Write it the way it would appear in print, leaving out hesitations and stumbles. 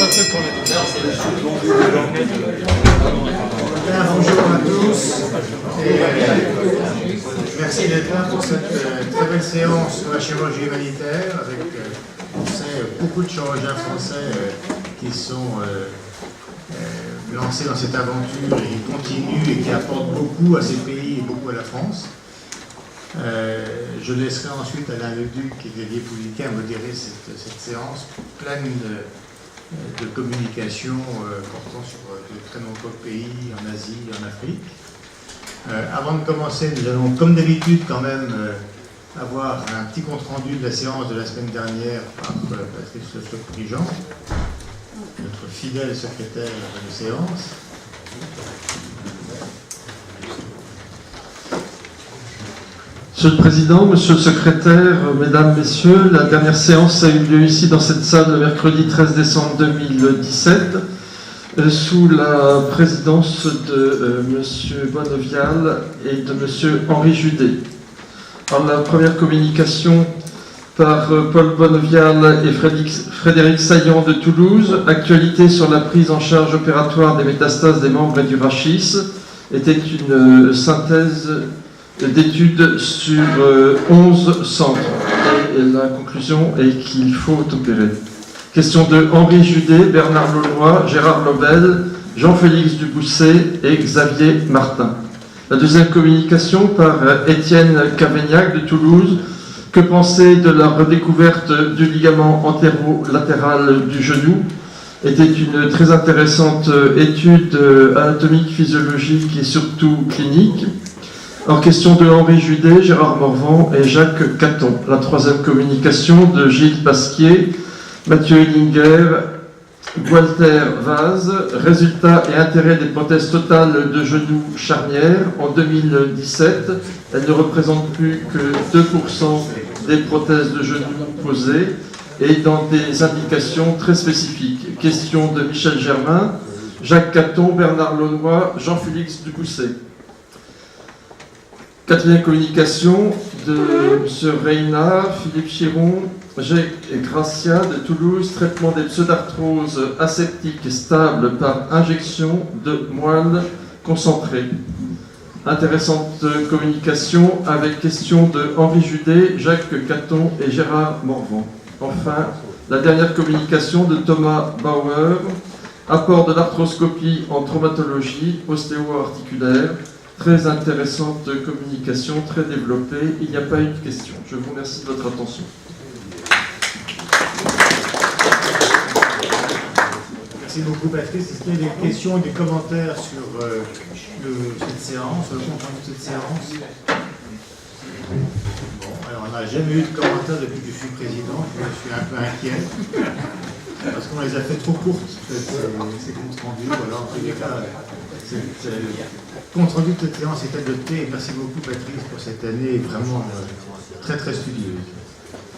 Bonjour à tous et merci d'être là pour cette très belle séance sur la chirurgie humanitaire avec on sait, beaucoup de chirurgiens français qui sont lancés dans cette aventure et qui continuent et qui apportent beaucoup à ces pays et beaucoup à la France. Je laisserai ensuite Alain Leduc et Xavier Pouliquin modérer cette séance pleine de communication portant sur de très nombreux pays en Asie et en Afrique. Avant de commencer, nous allons, comme d'habitude, quand même avoir un petit compte-rendu de la séance de la semaine dernière par Patrice Lecoq-Prigent, notre fidèle secrétaire de séance. Monsieur le Président, Monsieur le Secrétaire, Mesdames, Messieurs, la dernière séance a eu lieu ici dans cette salle le mercredi 13 décembre 2017 sous la présidence de Monsieur Bonnevial et de Monsieur Henri Judet. Alors, la première communication par Paul Bonnevial et Frédéric Saillant de Toulouse, actualité sur la prise en charge opératoire des métastases des membres et du rachis, était une synthèse d'études sur 11 centres. Et la conclusion est qu'il faut opérer. Question de Henri Judet, Bernard Launois, Gérard Lobel, Jean-Félix Dubousset et Xavier Martin. La deuxième communication par Étienne Cavaignac de Toulouse. Que penser de la redécouverte du ligament antéro-latéral du genou? Était une très intéressante étude anatomique, physiologique et surtout clinique. En question de Henri Judet, Gérard Morvan et Jacques Caton. La troisième communication de Gilles Pasquier, Mathieu Ellinger, Walter Vaz. Résultats et intérêt des prothèses totales de genoux charnières. En 2017, elles ne représentent plus que 2% des prothèses de genoux posées et dans des indications très spécifiques. Question de Michel Germain, Jacques Caton, Bernard Launois, Jean-Félix Dubousset. Quatrième communication de M. Reina, Philippe Chiron, Jacques et Gracia de Toulouse, traitement des pseudarthroses aseptiques stables par injection de moelle concentrée. Intéressante communication avec question de Henri Judet, Jacques Caton et Gérard Morvan. Enfin, la dernière communication de Thomas Bauer, apport de l'arthroscopie en traumatologie ostéo-articulaire. Très intéressante communication, très développée. Il n'y a pas eu de questions. Je vous remercie de votre attention. Merci beaucoup Patrice. Est-ce qu'il y a des questions et des commentaires sur cette séance, le compte-rendu de cette séance? Bon, alors on n'a jamais eu de commentaires depuis que je suis président. Je suis un peu inquiet. Parce qu'on les a fait trop courtes, ces comptes rendus. Alors, en tous les cas, le compte rendu de cette séance est adopté. Et merci beaucoup Patrice pour cette année vraiment très très studieuse.